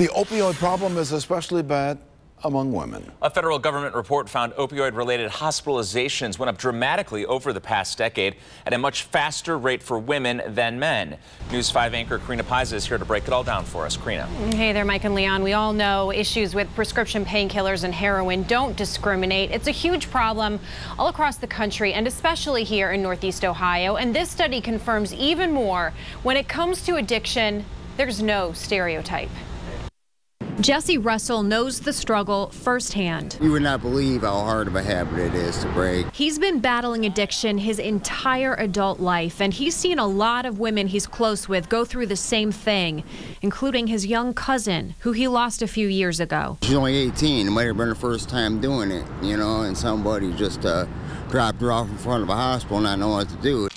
The opioid problem is especially bad among women. A federal government report found opioid-related hospitalizations went up dramatically over the past decade at a much faster rate for women than men. News 5 anchor Karina Paiza is here to break it all down for us. Karina. Hey there, Mike and Leon. We all know issues with prescription painkillers and heroin don't discriminate. It's a huge problem all across the country and especially here in Northeast Ohio. And this study confirms even more. When it comes to addiction, there's no stereotype. Jesse Russell knows the struggle firsthand. You would not believe how hard of a habit it is to break. He's been battling addiction his entire adult life, and he's seen a lot of women he's close with go through the same thing, including his young cousin, who he lost a few years ago. She's only 18. It might have been her first time doing it, you know, and somebody just dropped her off in front of a hospital not knowing what to do.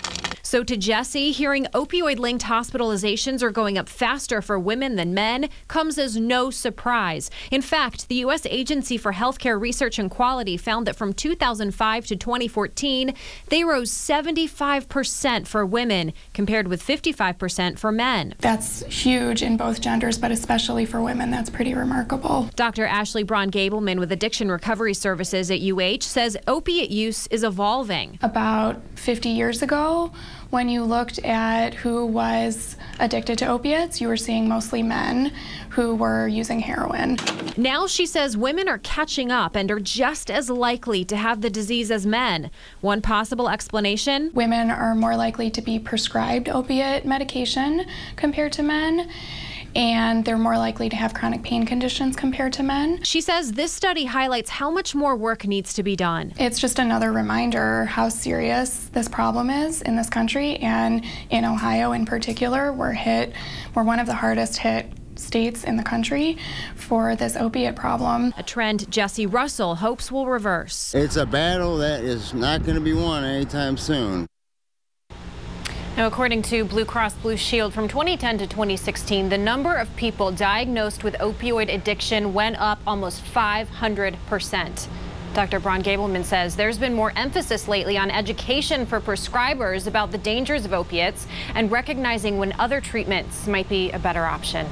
So to Jesse, hearing opioid-linked hospitalizations are going up faster for women than men comes as no surprise. In fact, the U.S. Agency for Healthcare Research and Quality found that from 2005 to 2014, they rose 75% for women, compared with 55% for men. That's huge in both genders, but especially for women, that's pretty remarkable. Dr. Ashley Braun-Gableman with Addiction Recovery Services at UH says opiate use is evolving. About 50 years ago, when you looked at who was addicted to opiates, you were seeing mostly men who were using heroin. Now she says women are catching up and are just as likely to have the disease as men. One possible explanation? Women are more likely to be prescribed opiate medication compared to men, and they're more likely to have chronic pain conditions compared to men. She says this study highlights how much more work needs to be done. It's just another reminder how serious this problem is in this country, and in Ohio in particular. We're one of the hardest hit states in the country for this opiate problem. A trend Jesse Russell hopes will reverse. It's a battle that is not going to be won anytime soon. Now, according to Blue Cross Blue Shield, from 2010 to 2016, the number of people diagnosed with opioid addiction went up almost 500%. Dr. Braun-Gableman says there's been more emphasis lately on education for prescribers about the dangers of opiates and recognizing when other treatments might be a better option.